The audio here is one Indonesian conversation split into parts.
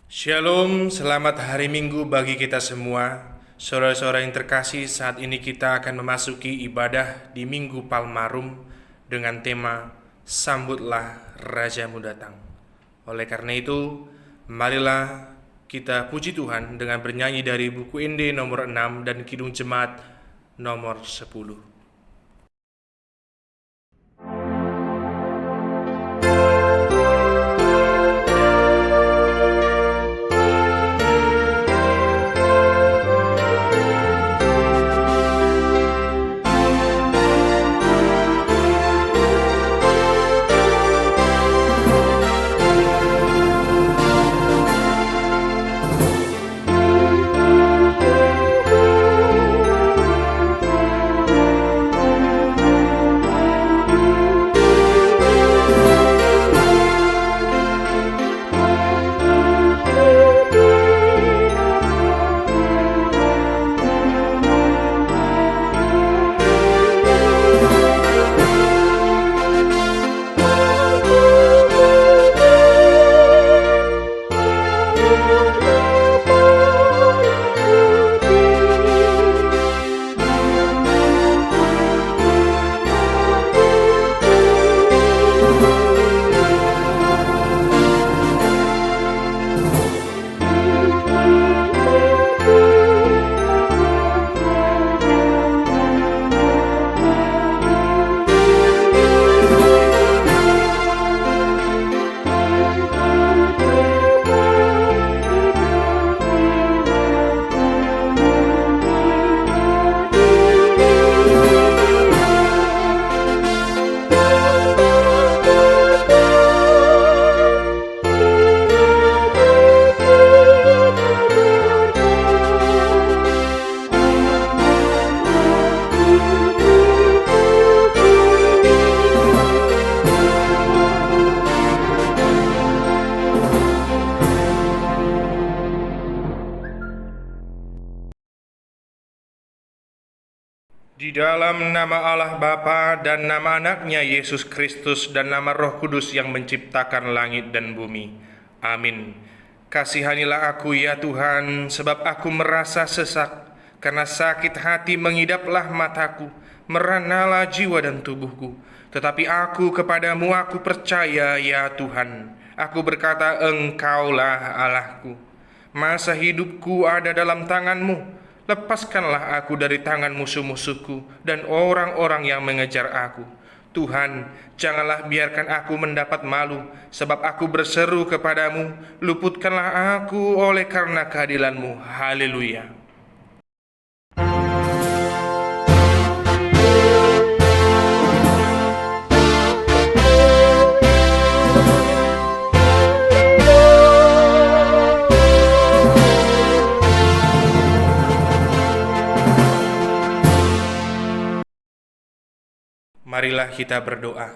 Shalom, selamat hari Minggu bagi kita semua. Saudara-saudara yang terkasih, saat ini kita akan memasuki ibadah di Minggu Palmarum dengan tema Sambutlah Rajamu Datang. Oleh karena itu, marilah kita puji Tuhan dengan bernyanyi dari buku Inde nomor 6 dan Kidung Jemaat nomor 10. Di dalam nama Allah Bapa dan nama anaknya Yesus Kristus dan nama Roh Kudus yang menciptakan langit dan bumi. Amin. Kasihanilah aku ya Tuhan, sebab aku merasa sesak, karena sakit hati mengidaplah mataku, meranalah jiwa dan tubuhku. Tetapi aku kepadamu aku percaya ya Tuhan. Aku berkata, Engkaulah Allahku. Masa hidupku ada dalam tangan-Mu. Lepaskanlah aku dari tangan musuh-musuhku dan orang-orang yang mengejar aku. Tuhan, janganlah biarkan aku mendapat malu, sebab aku berseru kepadamu, luputkanlah aku oleh karena keadilan-Mu. Haleluya. Marilah kita berdoa.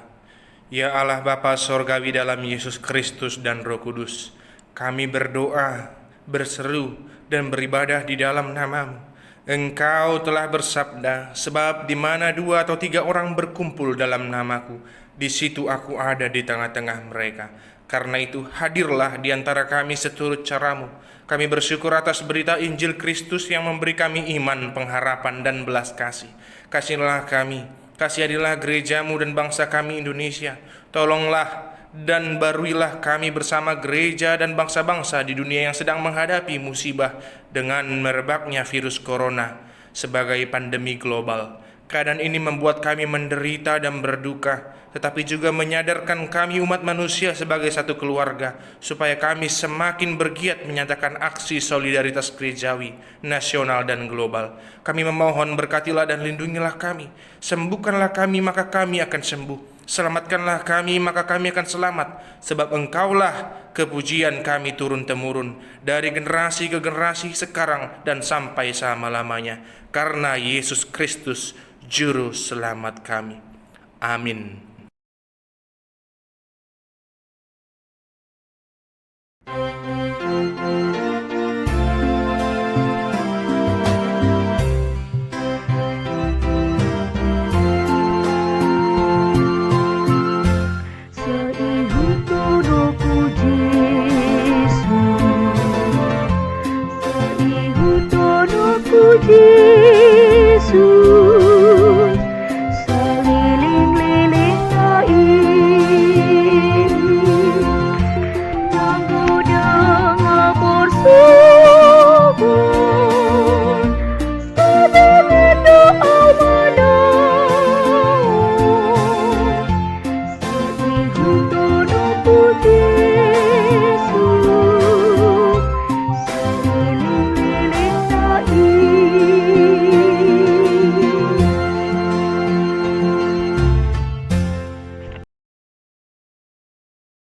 Ya Allah Bapa Sorgawi dalam Yesus Kristus dan Roh Kudus, kami berdoa, berseru, dan beribadah di dalam nama-Mu. Engkau telah bersabda, sebab di mana 2 atau 3 orang berkumpul dalam nama-Ku, di situ Aku ada di tengah-tengah mereka. Karena itu hadirlah di antara kami seturut cara-Mu. Kami bersyukur atas berita Injil Kristus yang memberi kami iman, pengharapan, dan belas kasih. Kasihilah kami, kasihanilah gereja-Mu dan bangsa kami Indonesia. Tolonglah dan baruilah kami bersama gereja dan bangsa-bangsa di dunia yang sedang menghadapi musibah dengan merebaknya virus corona sebagai pandemi global. Keadaan ini membuat kami menderita dan berduka, tetapi juga menyadarkan kami umat manusia sebagai satu keluarga, supaya kami semakin bergiat menyatakan aksi solidaritas gerejawi, nasional dan global. Kami memohon berkatilah dan lindungilah kami, sembuhkanlah kami maka kami akan sembuh, selamatkanlah kami maka kami akan selamat, sebab Engkaulah kepujian kami turun-temurun, dari generasi ke generasi sekarang dan sampai selama-lamanya, karena Yesus Kristus Juru Selamat kami. Amin. Seihut tuduhku Yesus Yesus seliling-liling lain yang ku dengar bersyukur sedengan doa menang sehingga terdapat Yesus seliling-liling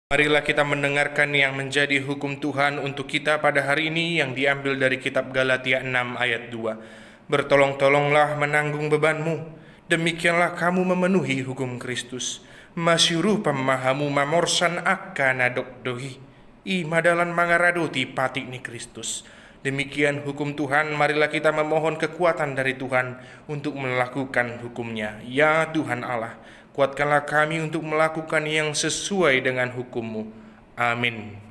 Marilah kita mendengarkan yang menjadi hukum Tuhan untuk kita pada hari ini yang diambil dari kitab Galatia 6 ayat 2. Bertolong-tolonglah menanggung bebanmu, demikianlah kamu memenuhi hukum Kristus. Masyuruh pemahamu mamorsan akan adok dohi, i madalan mangaradoti patik ni Kristus. Demikian hukum Tuhan, marilah kita memohon kekuatan dari Tuhan untuk melakukan hukumnya. Ya Tuhan Allah, kuatkanlah kami untuk melakukan yang sesuai dengan hukum-Mu. Amin.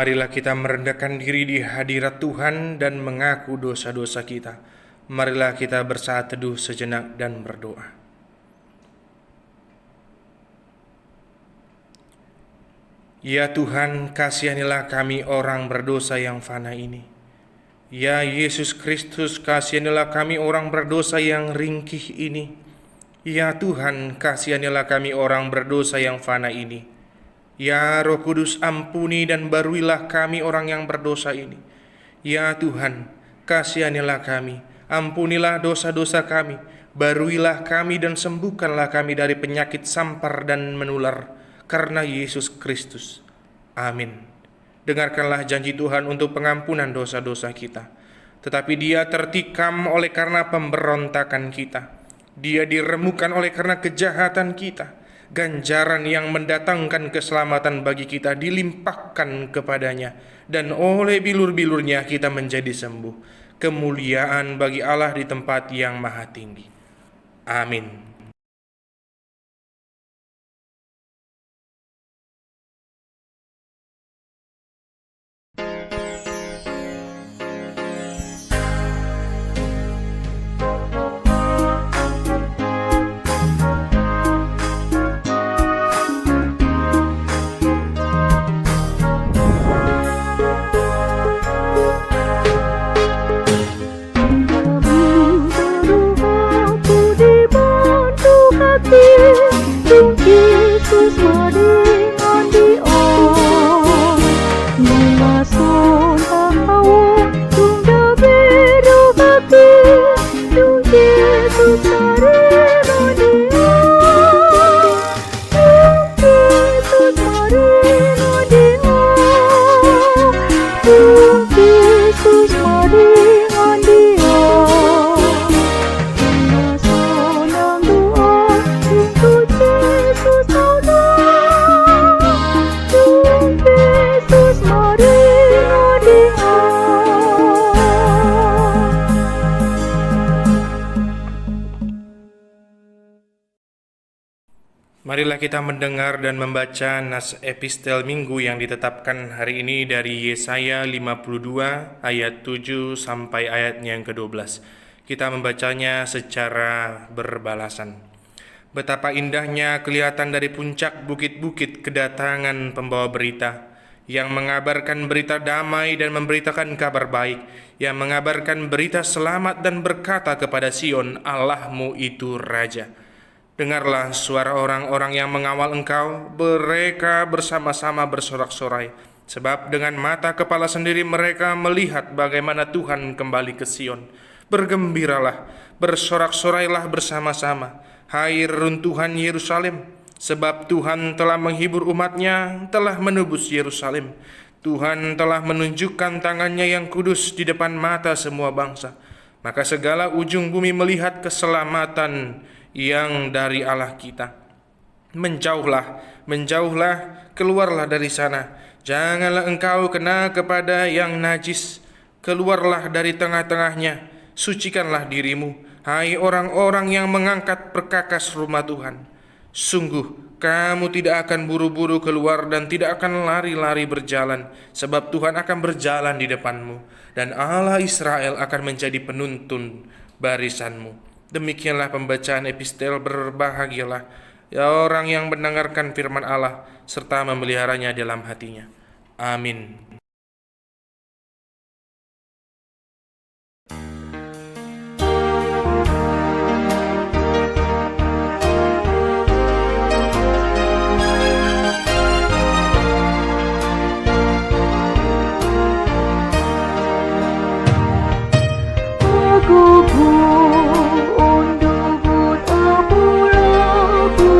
Marilah kita merendahkan diri di hadirat Tuhan dan mengaku dosa-dosa kita. Marilah kita bersaat teduh sejenak dan berdoa. Ya Tuhan, kasihanilah kami orang berdosa yang fana ini. Ya Yesus Kristus, kasihanilah kami orang berdosa yang ringkih ini. Ya Tuhan, kasihanilah kami orang berdosa yang fana ini. Ya Roh Kudus, ampuni dan baruilah kami orang yang berdosa ini. Ya Tuhan, kasihanilah kami, ampunilah dosa-dosa kami, baruilah kami dan sembuhkanlah kami dari penyakit sampar dan menular, karena Yesus Kristus. Amin. Dengarkanlah janji Tuhan untuk pengampunan dosa-dosa kita. Tetapi Dia tertikam oleh karena pemberontakan kita. Dia diremukan oleh karena kejahatan kita. Ganjaran yang mendatangkan keselamatan bagi kita dilimpahkan kepadanya, dan oleh bilur-bilurnya kita menjadi sembuh. Kemuliaan bagi Allah di tempat yang maha tinggi. Amin. Aku di mana Marilah kita mendengar dan membaca nas epistel minggu yang ditetapkan hari ini dari Yesaya 52 ayat 7 sampai ayat yang ke-12. Kita membacanya secara berbalasan. Betapa indahnya kelihatan dari puncak bukit-bukit kedatangan pembawa berita, yang mengabarkan berita damai dan memberitakan kabar baik, yang mengabarkan berita selamat dan berkata kepada Sion, Allahmu itu Raja. Dengarlah suara orang-orang yang mengawal engkau, mereka bersama-sama bersorak-sorai, sebab dengan mata kepala sendiri mereka melihat bagaimana Tuhan kembali ke Sion. Bergembiralah, bersorak-sorailah bersama-sama, hai reruntuhan Yerusalem, sebab Tuhan telah menghibur umatnya, telah menebus Yerusalem. Tuhan telah menunjukkan tangannya yang kudus di depan mata semua bangsa. Maka segala ujung bumi melihat keselamatan yang dari Allah kita. Menjauhlah, menjauhlah, keluarlah dari sana. Janganlah engkau kena kepada yang najis. Keluarlah dari tengah-tengahnya. Sucikanlah dirimu, hai orang-orang yang mengangkat perkakas rumah Tuhan. Sungguh, kamu tidak akan buru-buru keluar dan tidak akan lari-lari berjalan, sebab Tuhan akan berjalan di depanmu, dan Allah Israel akan menjadi penuntun barisanmu. Demikianlah pembacaan epistel. Berbahagialah ya orang yang mendengarkan firman Allah serta memeliharanya dalam hatinya. Amin. Aku untuk apulaku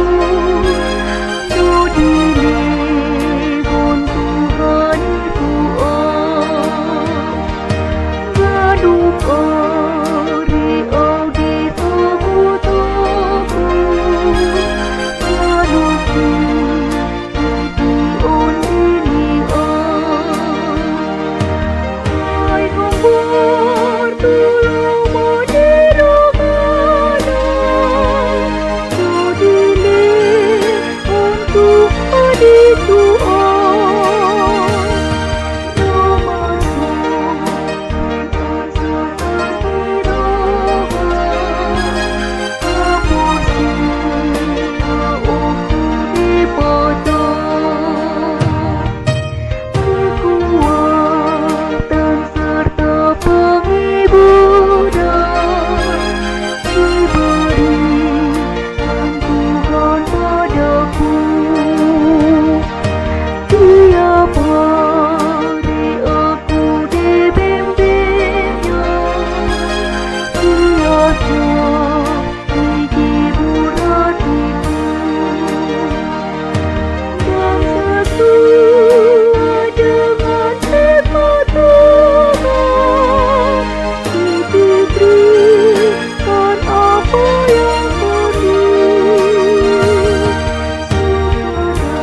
dudili Tuhan ku gaduk ori di tubuhku gaduk di ondini ai kumpul tulung menirogana dudili untuk adikku kekuatan serta penghiburan diberikan Tuhan padaku. Tiap hari aku dibimbingnya, Dia menghibur hatiku. Dan sesuai dengan hikmat Tuhan, diberikan apa yang perlu. Sekarang berita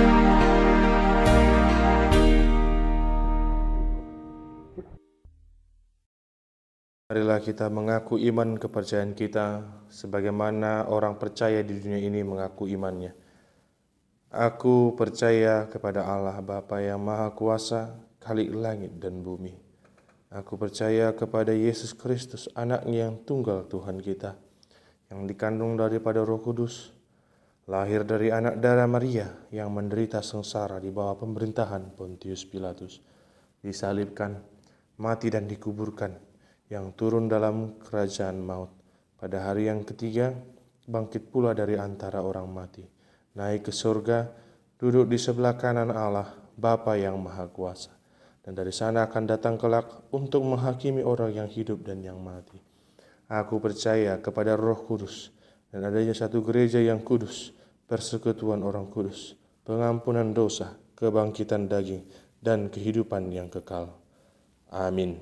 bergantian, merpati hati imanku. Marilah kita mengaku iman kepercayaan kita sebagaimana orang percaya di dunia ini mengaku imannya. Aku percaya kepada Allah Bapa yang Maha Kuasa, Khalik langit dan bumi. Aku percaya kepada Yesus Kristus, Anaknya yang tunggal Tuhan kita, yang dikandung daripada Roh Kudus, lahir dari anak darah Maria, yang menderita sengsara di bawah pemerintahan Pontius Pilatus, disalibkan, mati dan dikuburkan, yang turun dalam kerajaan maut. Pada hari yang ketiga, bangkit pula dari antara orang mati, naik ke surga, duduk di sebelah kanan Allah, Bapa yang Maha Kuasa. Dan dari sana akan datang kelak untuk menghakimi orang yang hidup dan yang mati. Aku percaya kepada Roh Kudus, dan adanya satu gereja yang kudus, persekutuan orang kudus, pengampunan dosa, kebangkitan daging, dan kehidupan yang kekal. Amin.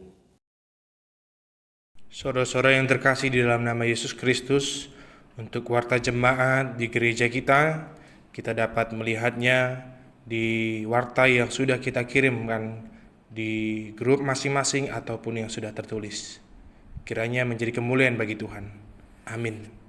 Saudara-saudara yang terkasih di dalam nama Yesus Kristus, untuk warta jemaat di gereja kita, kita dapat melihatnya di warta yang sudah kita kirimkan di grup masing-masing ataupun yang sudah tertulis. Kiranya menjadi kemuliaan bagi Tuhan. Amin.